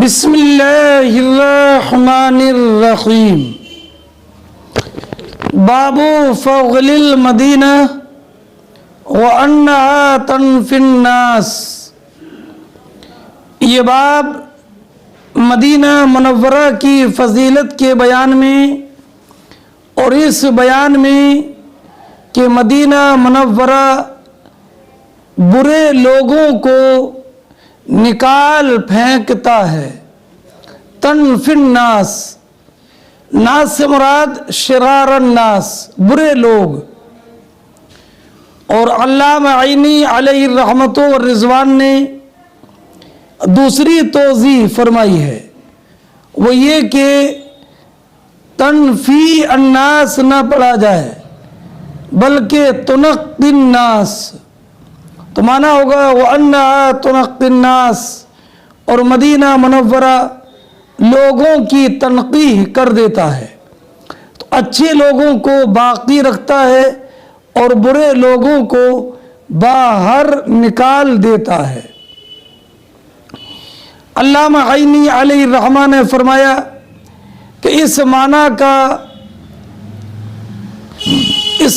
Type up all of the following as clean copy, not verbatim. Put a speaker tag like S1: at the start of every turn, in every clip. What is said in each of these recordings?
S1: بسم اللہ الرحمن الرحیم۔ باب فضل المدینہ وانہا تنفی الناس۔ یہ باب مدینہ منورہ کی فضیلت کے بیان میں اور اس بیان میں کہ مدینہ منورہ برے لوگوں کو نکال پھینکتا ہے۔ تنفی الناس، ناس سے مراد شرار الناس، برے لوگ۔ اور علامہ عینی علیہ الرحمۃ والرضوان نے دوسری توضیح فرمائی ہے، وہ یہ کہ تنفی الناس نہ پڑھا جائے بلکہ تنقی الناس، تو معنی ہوگا وَأَنَّهَا تُنَقِّي النَّاسِ، اور مدینہ منورہ لوگوں کی تنقیح کر دیتا ہے، تو اچھے لوگوں کو باقی رکھتا ہے اور برے لوگوں کو باہر نکال دیتا ہے۔ علامہ عینی علیہ الرحمہ نے فرمایا کہ اس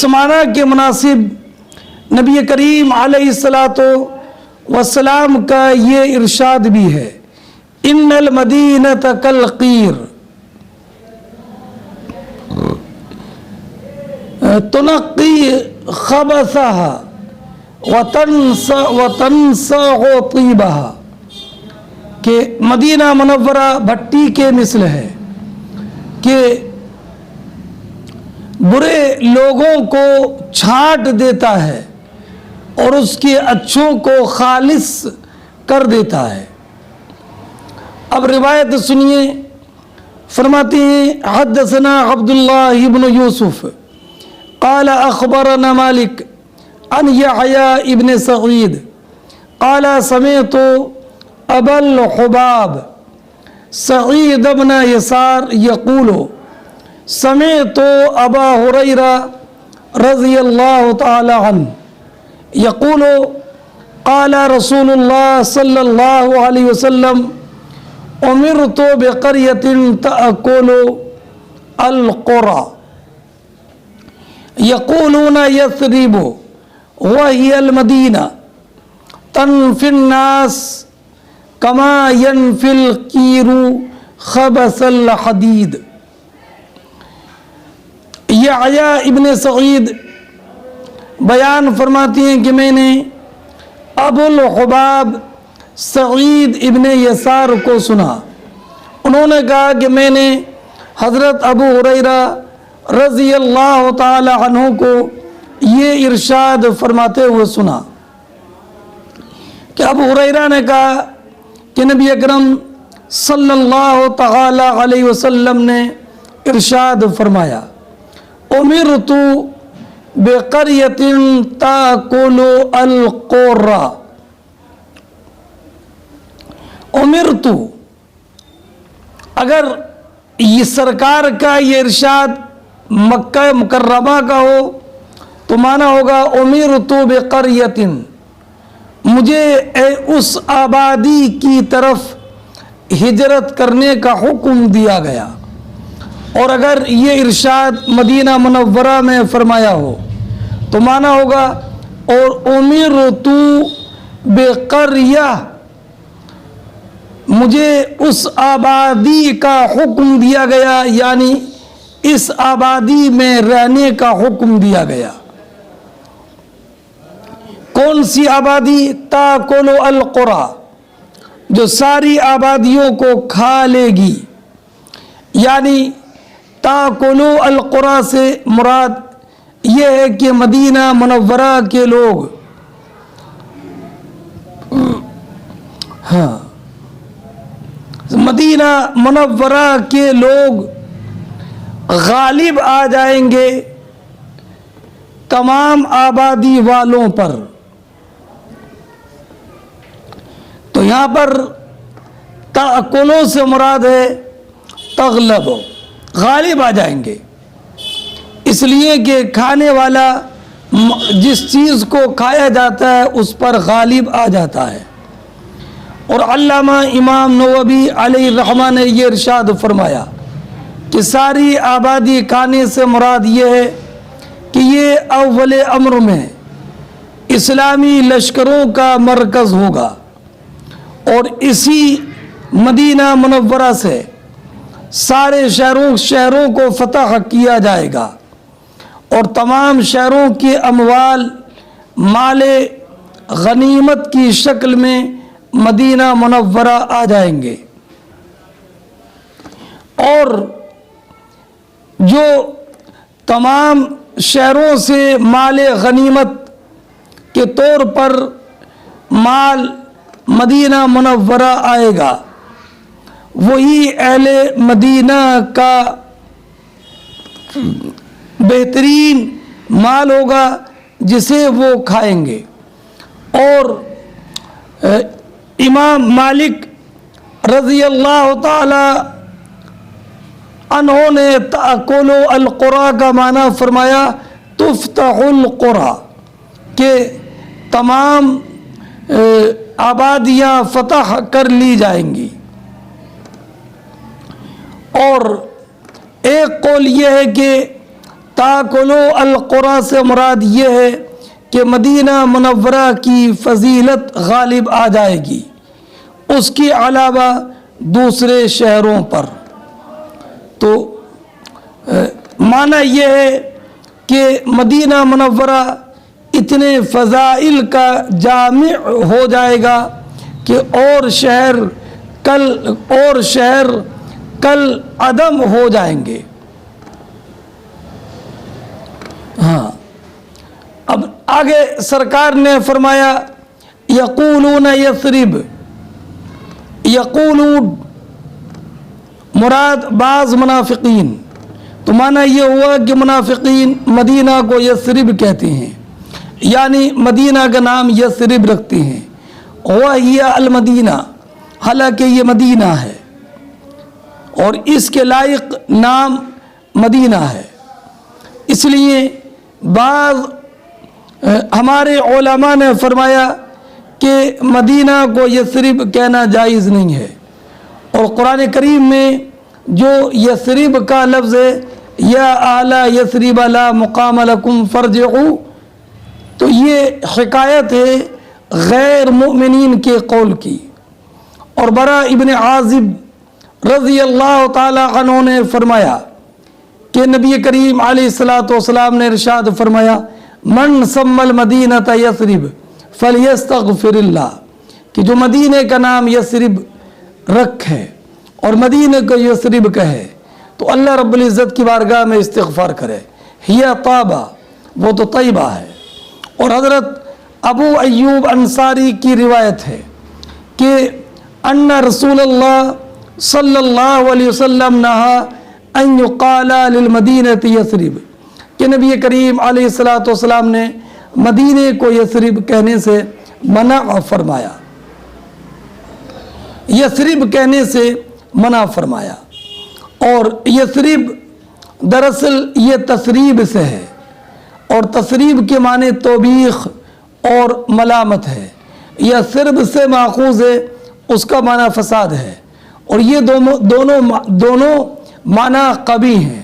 S1: معنی کے مناسب نبی کریم علیہ الصلاۃ والسلام کا یہ ارشاد بھی ہے، ان المدینۃ کالقیر تنقی خبثها وتنصع طیبها، کہ مدینہ منورہ بھٹی کے مثل ہے کہ برے لوگوں کو چھانٹ دیتا ہے اور اس کے اچھوں کو خالص کر دیتا ہے۔ اب روایت سنیے، فرماتے ہیں حدثنا عبداللہ بن یوسف قال اخبرنا مالک عن یحییٰ ابن سعید قال سمعت ابا الحباب سعید بن یسار یقول سمعت ابا ہریرہ رضی اللہ تعالی عنہ یقول قال رسول اللہ صلی اللہ علیہ وسلم امرت بقریۃ تأکل القرى یقولون یثرب وہی المدینہ تنفی الناس کما ینفی القیر خبث الحدید۔ یحییٰ ابن سعید بیان فرماتی ہیں کہ میں نے ابو الحباب سعید ابن یسار کو سنا، انہوں نے کہا کہ میں نے حضرت ابو ہریرہ رضی اللہ تعالی عنہ کو یہ ارشاد فرماتے ہوئے سنا کہ ابو ہریرہ نے کہا کہ نبی اکرم صلی اللہ تعالی علیہ وسلم نے ارشاد فرمایا امرت بقریۃ تأکل القرى۔ امرت، اگر یہ سرکار کا یہ ارشاد مکہ مکرمہ کا ہو تو معنی ہوگا امرت بقریۃ، مجھے اس آبادی کی طرف ہجرت کرنے کا حکم دیا گیا۔ اور اگر یہ ارشاد مدینہ منورہ میں فرمایا ہو تو معنی ہوگا اور امرت بقریہ، مجھے اس آبادی کا حکم دیا گیا، یعنی اس آبادی میں رہنے کا حکم دیا گیا۔ کون سی آبادی؟ تاکل القرى، جو ساری آبادیوں کو کھا لے گی، یعنی تاکل القرى سے مراد یہ ہے کہ مدینہ منورہ کے لوگ مدینہ منورہ کے لوگ غالب آ جائیں گے تمام آبادی والوں پر۔ تو یہاں پر تاکلوں سے مراد ہے تغلب، غالب آ جائیں گے، اس لیے کہ کھانے والا جس چیز کو کھایا جاتا ہے اس پر غالب آ جاتا ہے۔ اور علامہ امام نووی علیہ الرحمہ نے یہ ارشاد فرمایا کہ ساری آبادی کھانے سے مراد یہ ہے کہ یہ اول امر میں اسلامی لشکروں کا مرکز ہوگا، اور اسی مدینہ منورہ سے سارے شہروں کو فتح کیا جائے گا، اور تمام شہروں کے اموال مال غنیمت کی شکل میں مدینہ منورہ آ جائیں گے، اور جو تمام شہروں سے مال غنیمت کے طور پر مال مدینہ منورہ آئے گا، وہی اہل مدینہ کا بہترین مال ہوگا جسے وہ کھائیں گے۔ اور امام مالک رضی اللہ تعالی عنہ نے تأکل القرى کا معنی فرمایا تفتح القرى، کہ تمام آبادیاں فتح کر لی جائیں گی۔ اور ایک قول یہ ہے کہ تأکل القرى سے مراد یہ ہے کہ مدینہ منورہ کی فضیلت غالب آ جائے گی اس کے علاوہ دوسرے شہروں پر۔ تو معنی یہ ہے کہ مدینہ منورہ اتنے فضائل کا جامع ہو جائے گا کہ اور شہر کل عدم ہو جائیں گے۔ ہاں، اب آگے سرکار نے فرمایا یقولون یثرب، یقولون مراد بعض منافقین، تو معنی یہ ہوا کہ منافقین مدینہ کو یثرب کہتے ہیں، یعنی مدینہ کا نام یثرب رکھتے ہیں، وہی المدینہ، حالانکہ یہ مدینہ ہے اور اس کے لائق نام مدینہ ہے۔ اس لیے بعض ہمارے علماء نے فرمایا کہ مدینہ کو یثرب کہنا جائز نہیں ہے، اور قرآن کریم میں جو یثرب کا لفظ ہے یا اہل یثرب لا مقام لکم فارجعوا، تو یہ حکایت ہے غیر مؤمنین کے قول کی۔ اور برا ابن عازب رضی اللہ تعالی عنہ نے فرمایا کہ نبی کریم علیہ السلام نے ارشاد فرمایا من سم المدینۃ یثرب فلیستغفر اللہ، کہ جو مدینہ کا نام یثرب رکھے اور مدینہ کو یثرب کہے تو اللہ رب العزت کی بارگاہ میں استغفار کرے، ہی طابہ، وہ تو طیبہ ہے۔ اور حضرت ابو ایوب انصاری کی روایت ہے کہ ان رسول اللہ صلی اللہ علیہ وسلم نہا ان یقال للمدینۃ یثرب، کہ نبی کریم علیہ السلام نے مدینہ کو یثرب کہنے سے منع فرمایا، یثرب کہنے سے منع فرمایا۔ اور یثرب دراصل یہ تثریب سے ہے، اور تثریب کے معنی توبیخ اور ملامت ہے، یثرب سے ماخوذ ہے، اس کا معنی فساد ہے، اور یہ دونوں معنی قبیح ہیں،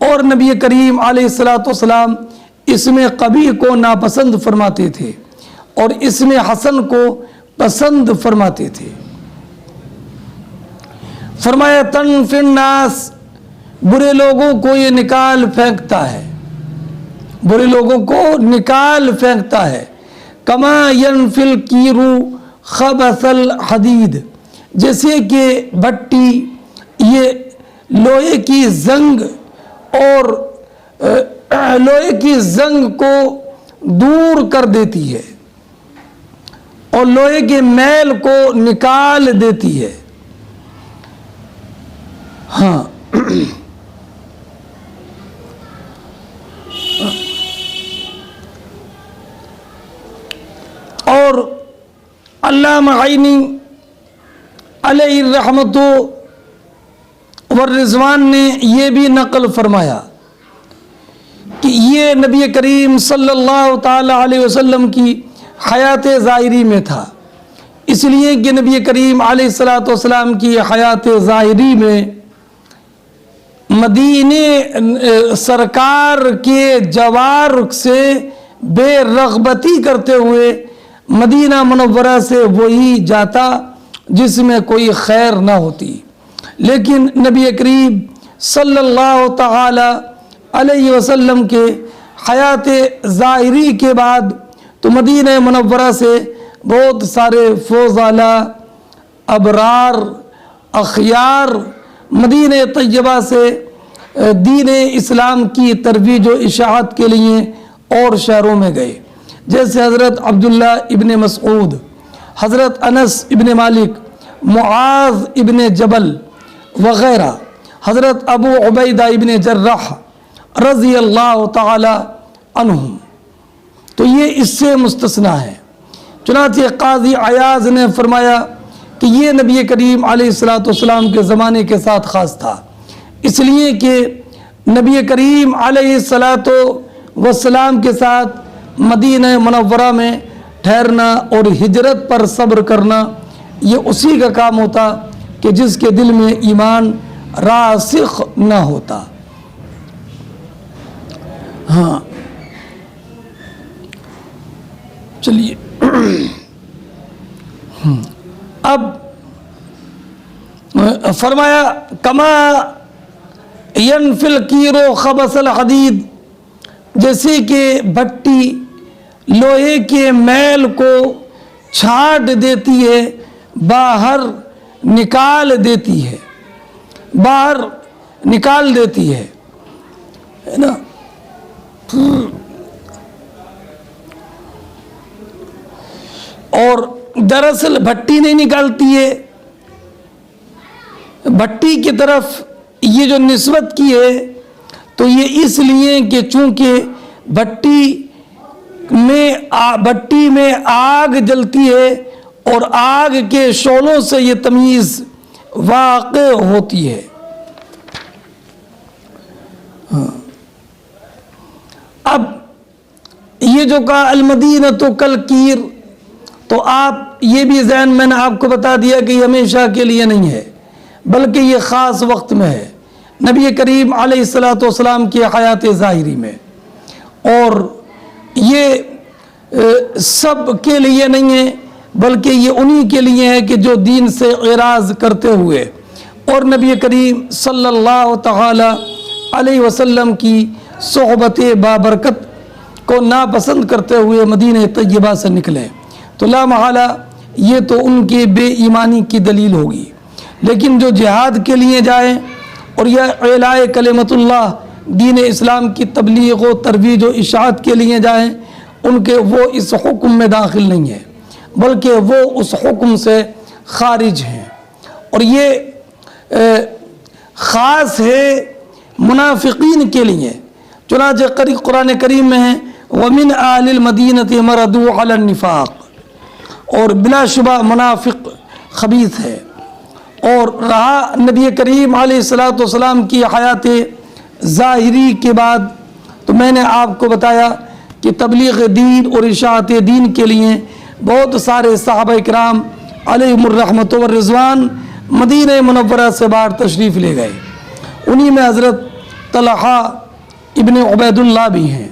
S1: اور نبی کریم علیہ السلام اس میں قبیح کو ناپسند فرماتے تھے اور اس میں حسن کو پسند فرماتے تھے۔ فرمایا تنفی الناس، برے لوگوں کو یہ نکال پھینکتا ہے، برے لوگوں کو نکال پھینکتا ہے، کما ینفی الکیر خبث الحدید، جیسے کہ بھٹی یہ لوہے کی زنگ اور لوہے کی زنگ کو دور کر دیتی ہے اور لوہے کے میل کو نکال دیتی ہے۔ ہاں، اور علامہ عینی علیہ الرحمۃ والرضوان نے یہ بھی نقل فرمایا کہ یہ نبی کریم صلی اللہ تعالی علیہ وسلم کی حیات ظاہری میں تھا، اس اس لیے کہ نبی کریم علیہ الصلوۃ والسلام کی حیات ظاہری میں مدینے سرکار کے جوار سے بے رغبتی کرتے ہوئے مدینہ منورہ سے وہی جاتا جس میں کوئی خیر نہ ہوتی، لیکن نبی کریم صلی اللہ تعالی علیہ وسلم کے حیات ظاہری کے بعد تو مدینہ منورہ سے بہت سارے فضلاء، ابرار، اخیار مدینہ طیبہ سے دین اسلام کی ترویج و اشاعت کے لیے اور شہروں میں گئے، جیسے حضرت عبداللہ ابن مسعود، حضرت انس ابن مالک، معاذ ابن جبل وغیرہ، حضرت ابو عبیدہ ابن جراح رضی اللہ تعالی عنہم، تو یہ اس سے مستثنا ہے۔ چنانچہ قاضی عیاض نے فرمایا کہ یہ نبی کریم علیہ الصلوۃ والسلام کے زمانے کے ساتھ خاص تھا، اس لیے کہ نبی کریم علیہ الصلوۃ والسلام کے ساتھ مدینہ منورہ میں ٹھہرنا اور ہجرت پر صبر کرنا یہ اسی کا کام ہوتا کہ جس کے دل میں ایمان راسخ نہ ہوتا۔ ہاں چلیے اب فرمایا کما ینفی القیر خبث الحدید، جیسے کہ بھٹی لوہے کے میل کو چھانٹ دیتی ہے، باہر نکال دیتی ہے، باہر نکال دیتی ہے نا۔ اور دراصل بھٹی نہیں نکالتی ہے، بھٹی کی طرف یہ جو نسبت کی ہے تو یہ اس لیے کہ چونکہ بھٹی میں آگ جلتی ہے اور آگ کے شعلوں سے یہ تمیز واقع ہوتی ہے۔ اب یہ جو کہا المدینۃ کالقیر، تو آپ یہ بھی ذہن میں نے آپ کو بتا دیا کہ یہ ہمیشہ کے لیے نہیں ہے، بلکہ یہ خاص وقت میں ہے، نبی کریم علیہ الصلوۃ والسلام کی حیات ظاہری میں، اور یہ سب کے لیے نہیں ہے بلکہ یہ انہی کے لیے ہے کہ جو دین سے اعراض کرتے ہوئے اور نبی کریم صلی اللہ تعالی علیہ وسلم کی صحبت بابرکت کو ناپسند کرتے ہوئے مدینہ طیبہ سے نکلے، تو لا محالہ یہ تو ان کے بے ایمانی کی دلیل ہوگی۔ لیکن جو جہاد کے لیے جائیں اور یہ اعلاء کلمت اللہ دین اسلام کی تبلیغ و ترویج و اشاعت کے لیے جائیں، ان کے وہ اس حکم میں داخل نہیں ہیں بلکہ وہ اس حکم سے خارج ہیں، اور یہ خاص ہے منافقین کے لیے۔ چنانچہ قرآن کریم میں ہے وَمِنْ أَهْلِ الْمَدِينَةِ مَرَدُوا عَلَى النِّفَاقِ، اور بلا شبہ منافق خبیث ہے۔ اور رہا نبی کریم علیہ الصلوۃ والسلام کی حیات ظاہری کے بعد، تو میں نے آپ کو بتایا کہ تبلیغ دین اور اشاعت دین کے لیے بہت سارے صحابہ کرام علیہم الرحمۃ والرضوان مدینہ منورہ سے باہر تشریف لے گئے، انہی میں حضرت طلحہ ابن عبید اللہ بھی ہیں،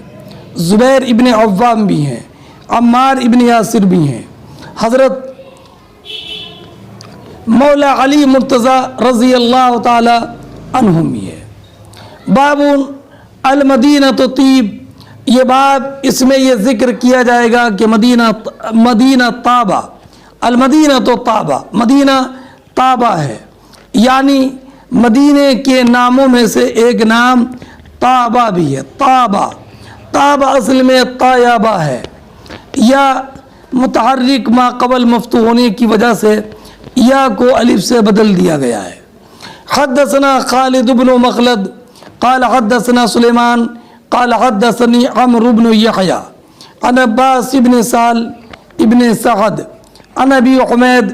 S1: زبیر ابن عوام بھی ہیں، عمار ابن یاسر بھی ہیں، حضرت مولا علی مرتضیٰ رضی اللہ تعالی عنہم بھی ہے۔ باب المدینۃ طیب، یہ باب اس میں یہ ذکر کیا جائے گا کہ مدینہ طابہ، المدینہ تو طابہ، مدینہ طابہ ہے، یعنی مدینے کے ناموں میں سے ایک نام طابہ بھی ہے۔ طابہ اصل میں طیبہ ہے، یا متحرک ما قبل مفتوح ہونے کی وجہ سے یا کو الف سے بدل دیا گیا ہے۔ حدثنا خالد بن مخلد قال حدثنا سلیمان قال حدثني عمرو بن يحيى عن عباس بن سال ابن سعد عن ابي حميد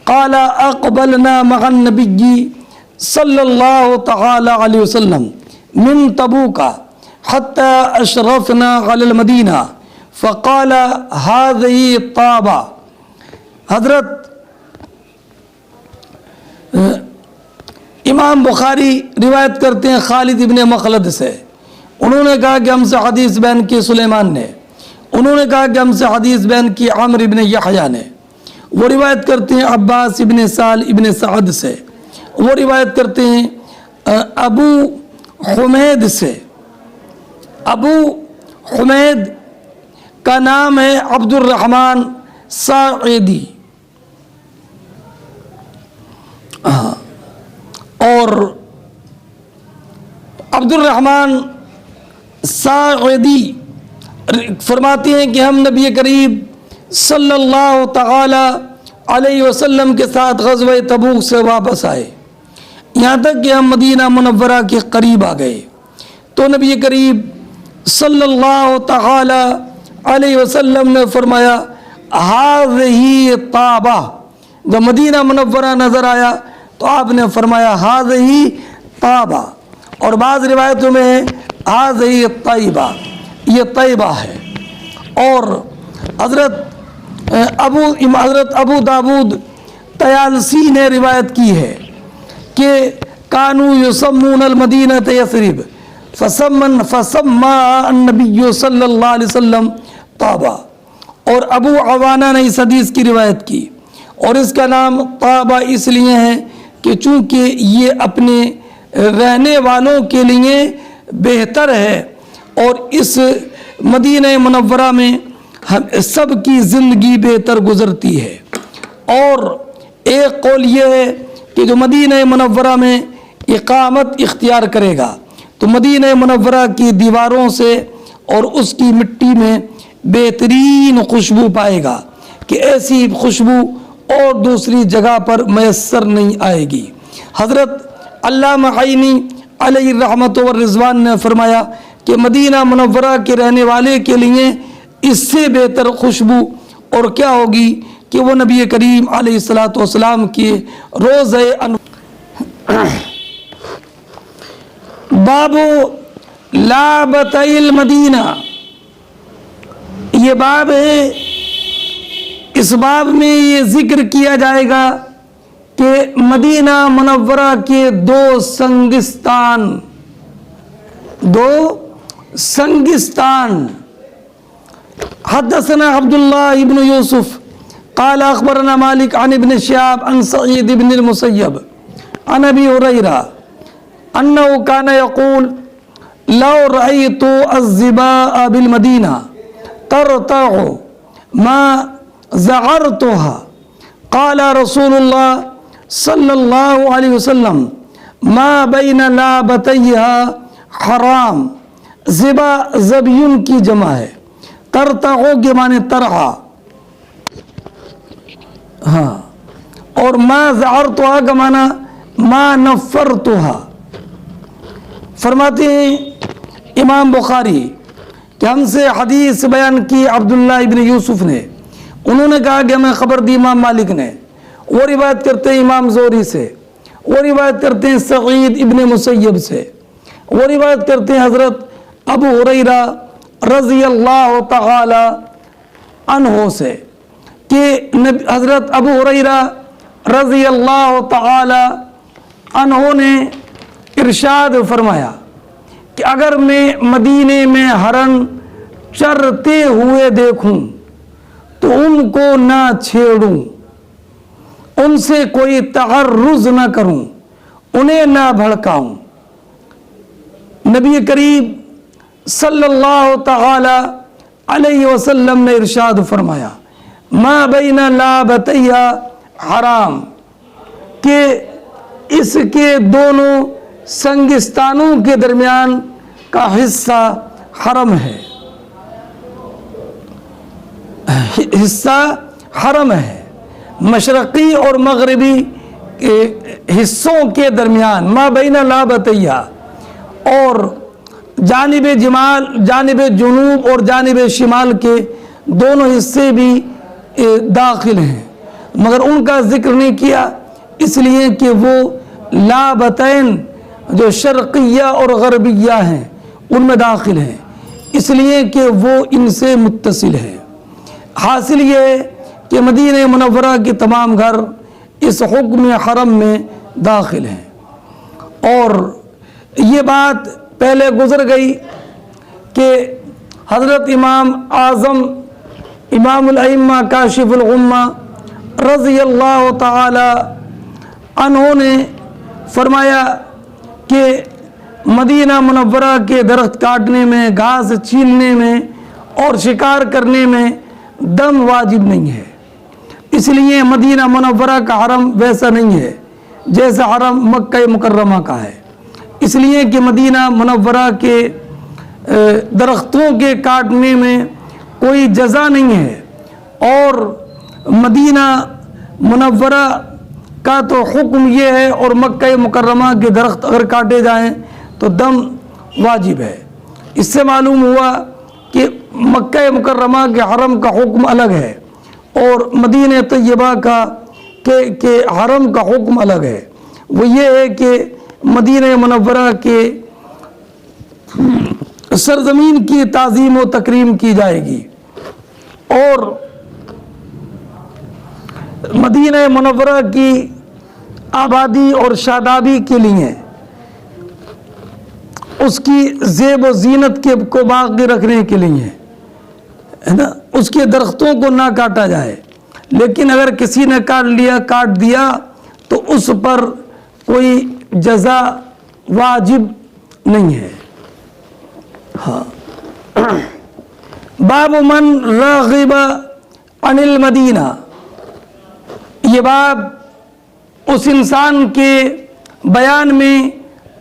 S1: قال اقبلنا مع النبي صلى الله تعالى عليه وسلم من تبوك حتى اشرفنا على المدينة فقال هذه طابة حضرت امام بخاری روایت کرتے ہیں خالد ابن مخلد سے، انہوں نے کہا کہ ہم سے حدیث بیان کی سلیمان نے، انہوں نے کہا کہ ہم سے حدیث بیان کی عمر ابن یحییٰ نے، وہ روایت کرتے ہیں عباس ابن سال ابن سعد سے، وہ روایت کرتے ہیں ابو حمید سے۔ ابو حمید کا نام ہے عبد الرحمن ساعدی، اور عبد الرحمن ساعدی فرماتے ہیں کہ ہم نبی کریم صلی اللہ تعالی علیہ وسلم کے ساتھ غزوہ تبوک سے واپس آئے، یہاں تک کہ ہم مدینہ منورہ کے قریب آ گئے تو نبی کریم صلی اللہ تعالی علیہ وسلم نے فرمایا ہذہ طابہ، جب مدینہ منورہ نظر آیا تو آپ نے فرمایا ہذہ طابہ، اور بعض روایتوں میں ہذہ طیبہ، یہ طیبہ ہے۔ اور حضرت ابو داود طیالسی نے روایت کی ہے کہ کانوا یسمون المدینہ یثرب فسمى النبی صلی اللہ علیہ وسلم طابہ، اور ابو عوانہ نے اس حدیث کی روایت کی، اور اس کا نام طابہ اس لیے ہے کہ چونکہ یہ اپنے رہنے والوں کے لیے بہتر ہے، اور اس مدینہ منورہ میں سب کی زندگی بہتر گزرتی ہے۔ اور ایک قول یہ ہے کہ جو مدینہ منورہ میں اقامت اختیار کرے گا تو مدینہ منورہ کی دیواروں سے اور اس کی مٹی میں بہترین خوشبو پائے گا کہ ایسی خوشبو اور دوسری جگہ پر میسر نہیں آئے گی۔ حضرت علامہ عینی علیہ الرحمۃ والرضوان نے فرمایا کہ مدینہ منورہ کے رہنے والے کے لیے اس سے بہتر خوشبو اور کیا ہوگی کہ وہ نبی کریم علیہ الصلوۃ والسلام کے روضہ باب لابتئی المدینہ، یہ باب ہے، اس باب میں یہ ذکر کیا جائے گا کہ مدینہ منورہ کے دو سنگستان۔ حدثنا عبداللہ ابن یوسف قال اخبرنا مالک عن ابن شہاب عن سعید ابن المسیب عن ابی ہریرہ انه كان يقول لو رأيت الظباء بالمدینہ ترتع ما زعرتها قال رسول اللہ صلی اللہ علیہ وسلم ما بین لابتیها حرام۔ زبا زبیون کی جمع ہے، ترتعو کے معنی ترعا، ہاں، اور ما زعرتها کا معنی ما نفرتها۔ فرماتے ہیں امام بخاری کہ ہم سے حدیث بیان کی عبداللہ ابن یوسف نے، انہوں نے کہا کہ ہمیں خبر دی امام مالک نے، وہ روایت کرتے ہیں امام زہری سے، وہ روایت کرتے ہیں سعید ابن مسیب سے، وہ روایت کرتے ہیں حضرت ابو ہریرہ رضی اللہ تعالی عنہ سے کہ حضرت ابو ہریرہ رضی اللہ تعالی عنہ نے ارشاد فرمایا کہ اگر میں مدینے میں ہرن چرتے ہوئے دیکھوں تو ان کو نہ چھیڑوں، ان سے کوئی تعرض نہ کروں، انہیں نہ بھڑکاؤں۔ نبی کریم صلی اللہ تعالی علیہ وسلم نے ارشاد فرمایا ما بین لابتیہ حرام، کہ اس کے دونوں سنگستانوں کے درمیان کا حصہ حرم ہے، حصہ حرم ہے، مشرقی اور مغربی حصوں کے درمیان ما بین لابتیہ، اور جانب جنوب اور جانب شمال کے دونوں حصے بھی داخل ہیں، مگر ان کا ذکر نہیں کیا اس لیے کہ وہ لابتین جو شرقیہ اور غربیہ ہیں ان میں داخل ہیں، اس لیے کہ وہ ان سے متصل ہے۔ حاصل یہ ہے کہ مدینہ منورہ کے تمام گھر اس حکم حرم میں داخل ہیں۔ اور یہ بات پہلے گزر گئی کہ حضرت امام اعظم امام الائمہ کاشف الغمہ رضی اللہ تعالی عنہ نے فرمایا کہ مدینہ منورہ کے درخت کاٹنے میں، گھاس چھیلنے میں اور شکار کرنے میں دم واجب نہیں ہے۔ اس لیے مدینہ منورہ کا حرم ویسا نہیں ہے جیسا حرم مکہ مکرمہ کا ہے، اس لیے کہ مدینہ منورہ کے درختوں کے کاٹنے میں کوئی جزا نہیں ہے، اور مدینہ منورہ کا تو حکم یہ ہے، اور مکہ مکرمہ کے درخت اگر کاٹے جائیں تو دم واجب ہے۔ اس سے معلوم ہوا کہ مکہ مکرمہ کے حرم کا حکم الگ ہے اور مدینہ طیبہ کا کہ حرم کا حکم الگ ہے۔ وہ یہ ہے کہ مدینہ منورہ کے سرزمین کی تعظیم و تکریم کی جائے گی، اور مدینہ منورہ کی آبادی اور شادابی کے لیے اس کی زیب و زینت کو باقی رکھنے کے لیے ہے نا، اس کے درختوں کو نہ کاٹا جائے۔ لیکن اگر کسی نے کاٹ دیا تو اس پر کوئی جزا واجب نہیں ہے۔ ہاں، باب من راغب عن المدینہ، یہ باب اس انسان کے بیان میں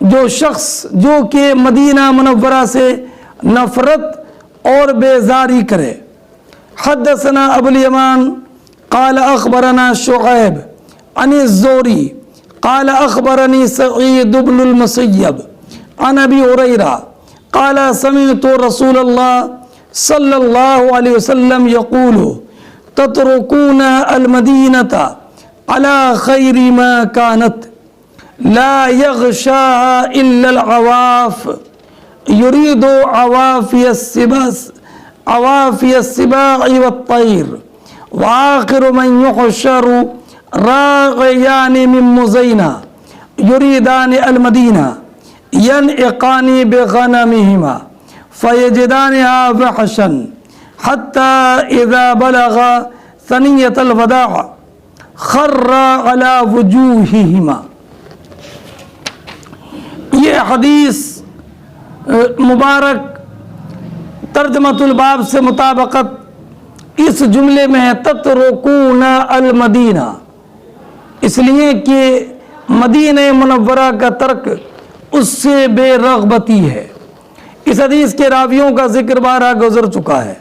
S1: جو شخص جو کہ مدینہ منورہ سے نفرت اور بیزاری کرے۔ حدثنا ابو الیمان قال اخبرنا شعیب عن الزہری قال اخبرنی سعید بن المسیب عن ابی ہریرہ قال سمعت رسول اللہ صلی اللہ علیہ وسلم یقول تترکون المدینة على خیر ما كانت لا يغشاها إلا العواف يريد عوافي السباع والطير وآخر من يحشر راغيان من مزينة يريدان المدينة ينعقان بغنمهما فيجدانها وحشا حتى إذا بلغ ثنية الوداع خر على وجوههما۔ یہ حدیث مبارک ترجمۃ الباب سے مطابقت اس جملے میں ہے تترکون المدینہ، اس لیے کہ مدینہ منورہ کا ترک اس سے بے رغبتی ہے۔ اس حدیث کے راویوں کا ذکر بارہ گزر چکا ہے۔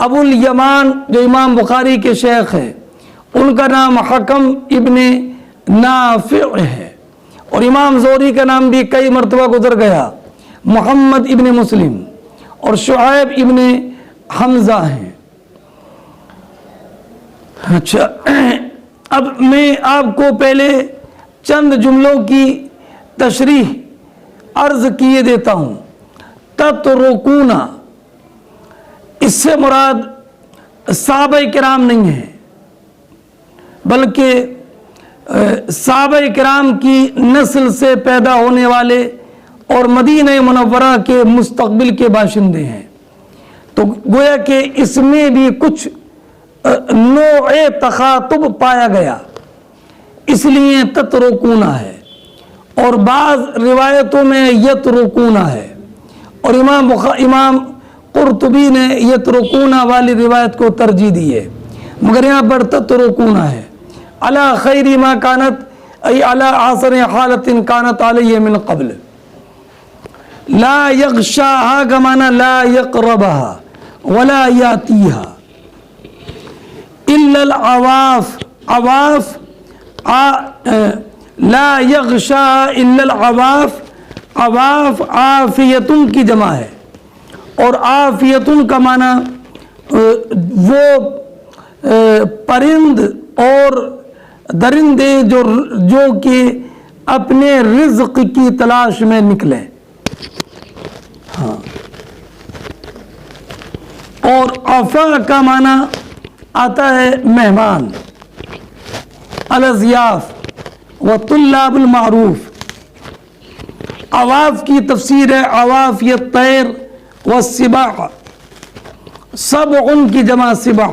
S1: ابو الیمان جو امام بخاری کے شیخ ہیں، ان کا نام حکم ابن نافع ہے، اور امام زہری کا نام بھی کئی مرتبہ گزر گیا، محمد ابن مسلم اور شعیب ابن حمزہ ہیں۔ اچھا، اب میں آپ کو پہلے چند جملوں کی تشریح عرض کیے دیتا ہوں۔ تترکون، اس سے مراد صحابہ کرام نہیں ہے، بلکہ صحابہ کرام کی نسل سے پیدا ہونے والے اور مدینہ منورہ کے مستقبل کے باشندے ہیں، تو گویا کہ اس میں بھی کچھ نوع تخاطب پایا گیا، اس لیے تترکون ہے، اور بعض روایتوں میں یترکون ہے، اور امام قرطبی نے یترکون والی روایت کو ترجیح دی ہے، مگر یہاں پر تترکون ہے۔ علی خیر ما کانت ای علی احسن حالت کانت علیہ من قبل، لا یغشاها کا معنی لا یقربها ولا یاتیها الا العواف، عواف لا یغشاها الا العواف، عواف عافیتن کی جمع ہے، اور عافیتن کا معنی وہ پرند اور درندے جو کہ اپنے رزق کی تلاش میں نکلے۔ ہاں، اور عفا کا معنی آتا ہے مہمان، الاضیاف و طلاب المعروف۔ عواف کی تفسیر ہے عواف یہ طیر والسباع، سبع کی جمع سبع،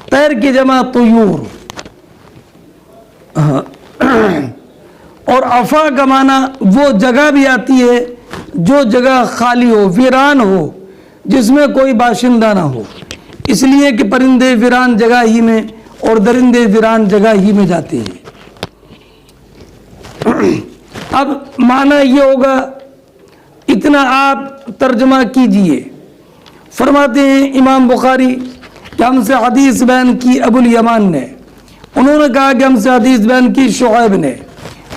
S1: طیر کی جمع طیور، اور عفا کا معنی وہ جگہ بھی آتی ہے جو جگہ خالی ہو، ویران ہو، جس میں کوئی باشندہ نہ ہو، اس لیے کہ پرندے ویران جگہ ہی میں اور درندے ویران جگہ ہی میں جاتے ہیں۔ اب معنی یہ ہوگا، اتنا آپ ترجمہ کیجئے۔ فرماتے ہیں امام بخاری کہ ہم سے حدیث بیان کی ابو الیمان نے، انہوں نے کہا کہ ہم سے حدیث بیان کی شعیب نے،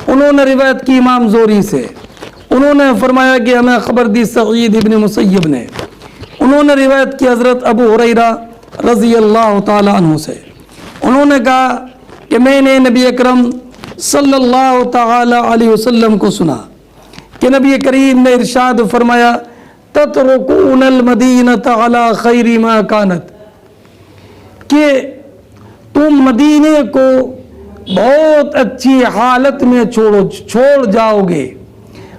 S1: انہوں نے روایت کی امام زہری سے، انہوں نے فرمایا کہ ہمیں خبر دی سعید ابن مسیب نے، انہوں نے روایت کی حضرت ابو ہریرہ رضی اللہ تعالی عنہ سے، انہوں نے کہا کہ میں نے نبی اکرم صلی اللہ تعالی علیہ وسلم کو سنا کہ نبی کریم نے ارشاد فرمایا تترکون المدینۃ علی خیر ما کانت، کہ تم مدینے کو بہت اچھی حالت میں چھوڑ جاؤ گے،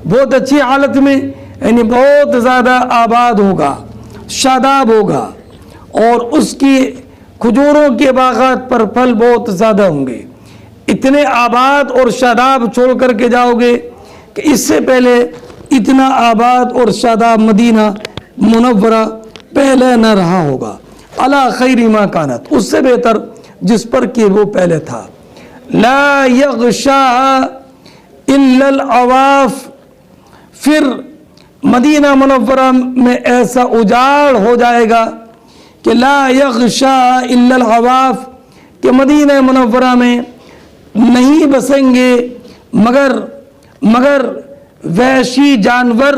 S1: بہت اچھی حالت میں یعنی بہت زیادہ آباد ہوگا، شاداب ہوگا، اور اس کی کھجوروں کے باغات پر پھل بہت زیادہ ہوں گے۔ اتنے آباد اور شاداب چھوڑ کر کے جاؤ گے کہ اس سے پہلے اتنا آباد اور شاداب مدینہ منورہ پہلے نہ رہا ہوگا، علی خیر ما کانت، اس سے بہتر جس پر کہ وہ پہلے تھا۔ لا یغشا الا العواف، پھر مدینہ منورہ میں ایسا اجاڑ ہو جائے گا کہ لا یغشا الا العواف، کہ مدینہ منورہ میں نہیں بسیں گے مگر وحشی جانور،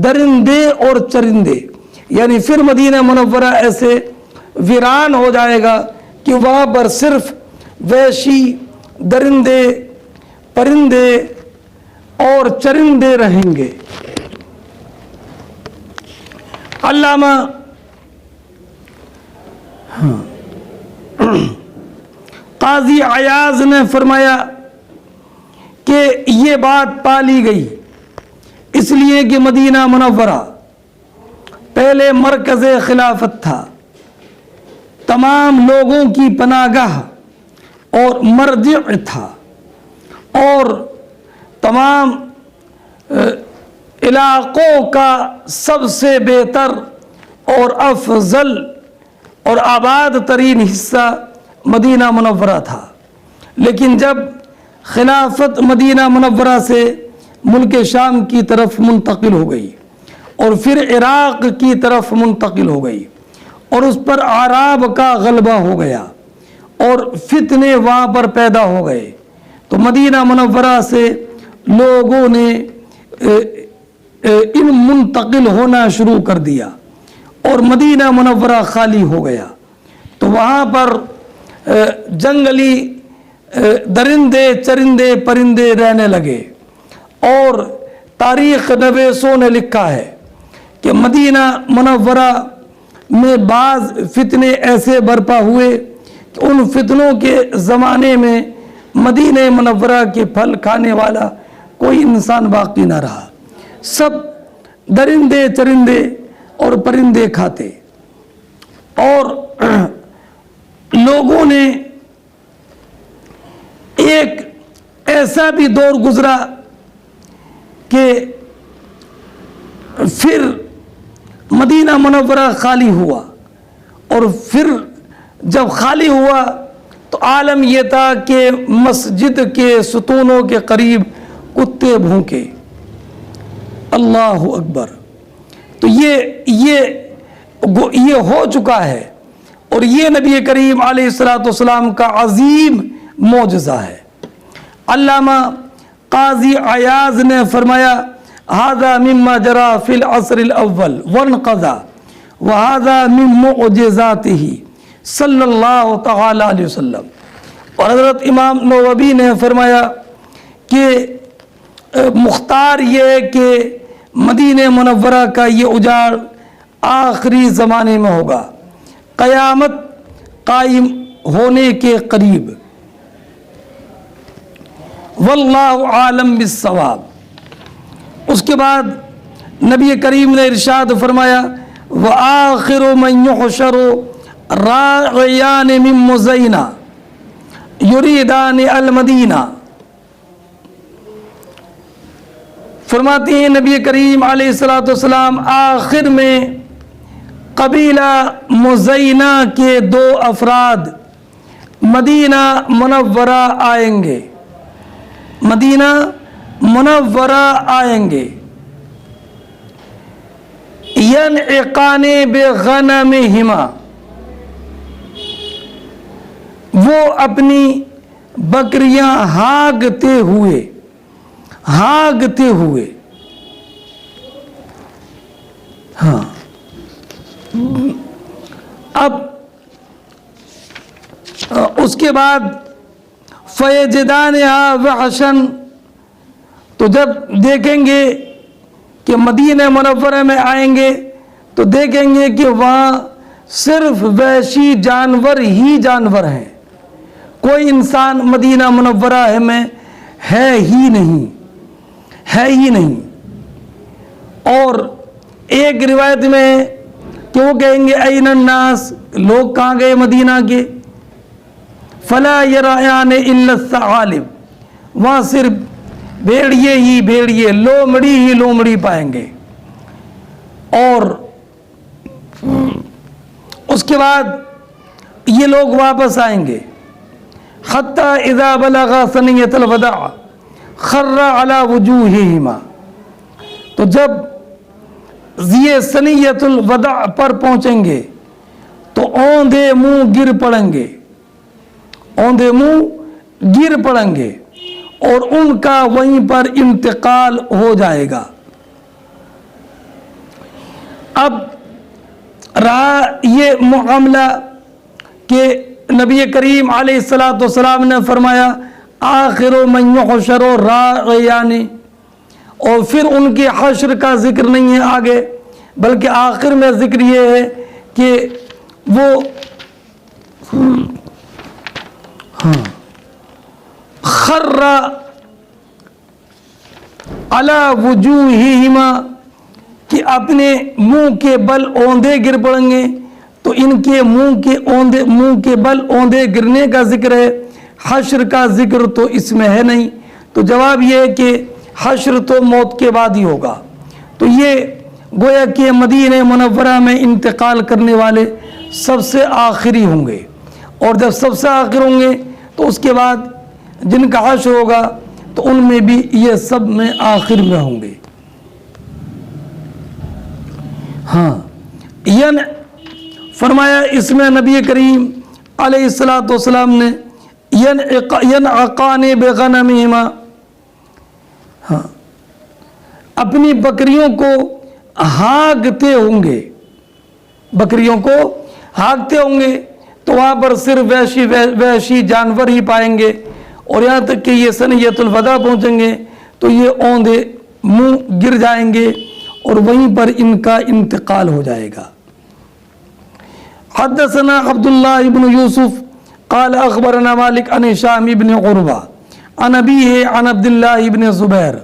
S1: درندے اور چرندے، یعنی پھر مدینہ منورہ ایسے ویران ہو جائے گا کہ وہاں پر صرف وحشی درندے، پرندے اور چرندے رہیں گے۔ علامہ قاضی عیاض نے فرمایا کہ یہ بات پالی گئی اس لیے کہ مدینہ منورہ پہلے مرکز خلافت تھا، تمام لوگوں کی پناہ گاہ اور مرجع تھا، اور تمام علاقوں کا سب سے بہتر اور افضل اور آباد ترین حصہ مدینہ منورہ تھا۔ لیکن جب خلافت مدینہ منورہ سے ملک شام کی طرف منتقل ہو گئی اور پھر عراق کی طرف منتقل ہو گئی اور اس پر اعراب کا غلبہ ہو گیا اور فتنے وہاں پر پیدا ہو گئے، تو مدینہ منورہ سے لوگوں نے ان منتقل ہونا شروع کر دیا اور مدینہ منورہ خالی ہو گیا، تو وہاں پر جنگلی درندے، چرندے، پرندے رہنے لگے۔ اور تاریخ نویسوں نے لکھا ہے کہ مدینہ منورہ میں بعض فتنے ایسے برپا ہوئے کہ ان فتنوں کے زمانے میں مدینہ منورہ کے پھل کھانے والا کوئی انسان باقی نہ رہا، سب درندے، چرندے اور پرندے کھاتے۔ اور لوگوں نے ایک ایسا بھی دور گزرا کہ پھر مدینہ منورہ خالی ہوا، اور پھر جب خالی ہوا تو عالم یہ تھا کہ مسجد کے ستونوں کے قریب کتے بھونکے، اللہ اکبر۔ تو یہ ہو چکا ہے، اور یہ نبی کریم علیہ السلام کا عظیم معجزہ ہے۔ علامہ قاضی عیاض نے فرمایا هذا مما جرى في العصر الاول وانقضى وهذا من معجزاته صلی اللہ تعالی علیہ وسلم۔ اور حضرت امام نووی نے فرمایا کہ مختار یہ ہے کہ مدینہ منورہ کا یہ اجاڑ آخری زمانے میں ہوگا، قیامت قائم ہونے کے قریب۔ واللہ عالم بالصواب۔ اس کے بعد نبی کریم نے ارشاد فرمایا وآخر من يحشر راعیان من مزینہ یریدان المدینہ۔ فرماتے ہیں نبی کریم علیہ السلام آخر میں قبیلہ مزینہ کے 2 افراد مدینہ منورہ آئیں گے، مدینہ منورہ آئیں گے۔ ینعقان بغنمہما، وہ اپنی بکریاں ہاگتے ہوئے ہاں۔ اب اس کے بعد فیجدانہا وحشن، تو جب دیکھیں گے کہ مدینہ منورہ میں آئیں گے تو دیکھیں گے کہ وہاں صرف وحشی جانور ہی جانور ہیں، کوئی انسان مدینہ منورہ میں ہے ہی نہیں۔ اور ایک روایت میں کہ وہ کہیں گے این الناس، لوگ کہاں گئے مدینہ کے؟ فلا یرایان الا الثعالب، وہاں صرف بھیڑیے لومڑی پائیں گے۔ اور اس کے بعد یہ لوگ واپس آئیں گے حتی اذا بلغ ثنیۃ الوداع خر علی وجوہہما، تو جب یہ ثنیۃ الوداع پر پہنچیں گے تو اوندھے منہ گر پڑیں گے اور ان کا وہیں پر انتقال ہو جائے گا۔ اب رہا یہ معاملہ کہ نبی کریم علیہ السلام نے فرمایا آخر من یحشر راعیان، اور پھر ان کے حشر کا ذکر نہیں ہے آگے، بلکہ آخر میں ذکر یہ ہے کہ وہ خر علی وجوہہما، کہ اپنے منہ کے بل اوندھے گر پڑیں گے، تو ان کے منہ کے بل اوندھے گرنے کا ذکر ہے، حشر کا ذکر تو اس میں ہے نہیں۔ تو جواب یہ ہے کہ حشر تو موت کے بعد ہی ہوگا۔ تو یہ گویا کہ مدینہ منورہ میں انتقال کرنے والے سب سے آخری ہوں گے، اور جب سب سے آخر ہوں گے تو اس کے بعد جن کا حشر ہوگا تو ان میں بھی یہ سب میں آخر میں ہوں گے۔ ہاں، فرمایا اس میں نبی کریم علیہ السلام نے ینعقان بغنمہما، ہاں، اپنی بکریوں کو ہاگتے ہوں گے، تو وہاں پر صرف وحشی جانور ہی پائیں گے، اور یہاں تک کہ یہ ثنیۃ الوداع پہنچیں گے تو یہ اوندھے منہ گر جائیں گے اور وہیں پر ان کا انتقال ہو جائے گا۔ حدثنا عبداللہ بن یوسف قال اخبرنا مالک عن هشام بن عروہ عن ابیہ عن عبداللہ بن زبیر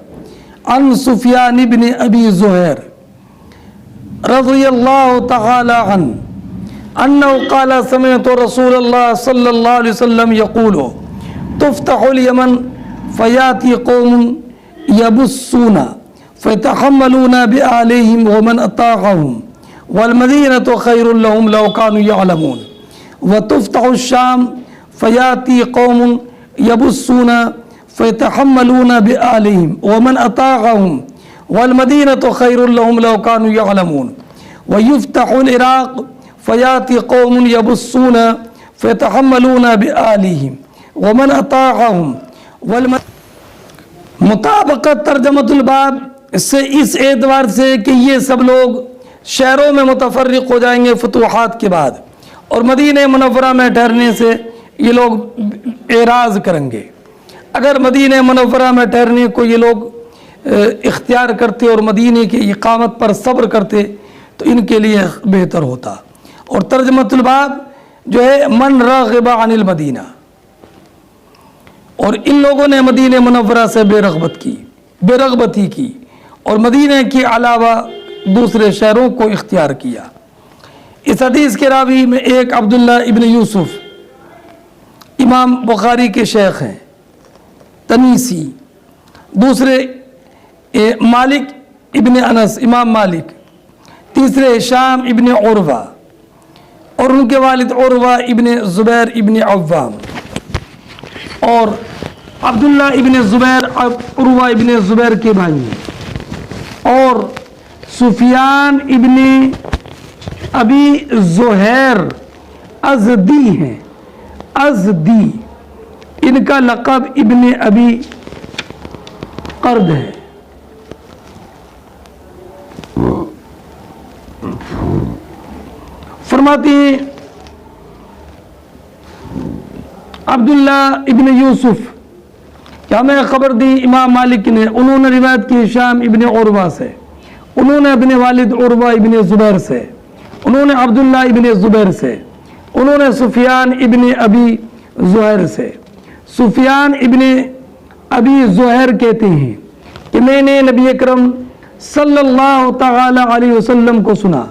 S1: عن سفیان بن ابی زہیر رضی اللہ تعالی عنہ انہ قال سمعت رسول اللہ صلی اللہ علیہ وسلم یقول تفتح الیمن فیاتی قوم یبسون فیتحملون بآلہم ومن اطاعهم والمدینة خیر لهم لو كانوا يعلمون وتفتح الشام فیاتی قوم یبسون فیتحملون بآلہم ومن اطاعهم والمدینة خیر لهم لو كانوا يعلمون ویفتح العراق فیاتی قوم یبسون فیتحملون بآلہم ومن اطاعهم مطابقت ترجمۃ الباب سے اس اعتبار سے کہ یہ سب لوگ شہروں میں متفرق ہو جائیں گے فتوحات کے بعد، اور مدینہ منورہ میں ٹھہرنے سے یہ لوگ اعراض کریں گے۔ اگر مدینہ منورہ میں ٹھہرنے کو یہ لوگ اختیار کرتے اور مدینہ کی اقامت پر صبر کرتے تو ان کے لیے بہتر ہوتا۔ اور ترجمۃ الباب جو ہے من راغب عن المدینہ، اور ان لوگوں نے مدینہ منورہ سے بے رغبتی کی اور مدینہ کے علاوہ دوسرے شہروں کو اختیار کیا۔ اس حدیث کے راوی میں ایک عبداللہ ابن یوسف امام بخاری کے شیخ ہیں تنیسی، دوسرے مالک ابن انس امام مالک، تیسرے ہشام ابن عروہ اور ان کے والد عروہ ابن زبیر ابن عوام، اور عبداللہ ابن زبیر عروہ ابن زبیر کے بھائی ہیں، اور سفیان ابن ابی زہیر ازدی ہیں، ازدی، ان کا لقب ابن ابی قرد ہے۔ فرماتے ہیں عبداللہ ابن یوسف کہ ہمیں خبر دی امام مالک نے، انہوں نے روایت کی ہشام ابن عروہ سے، انہوں نے اپنے والد عروہ ابن زبیر سے، انہوں نے عبداللہ ابن زبیر سے، انہوں نے سفیان ابن ابی زہیر سے۔ سفیان ابن ابی زہیر کہتے ہیں کہ میں نے نبی اکرم صلی اللہ تعالی علیہ وسلم کو سنا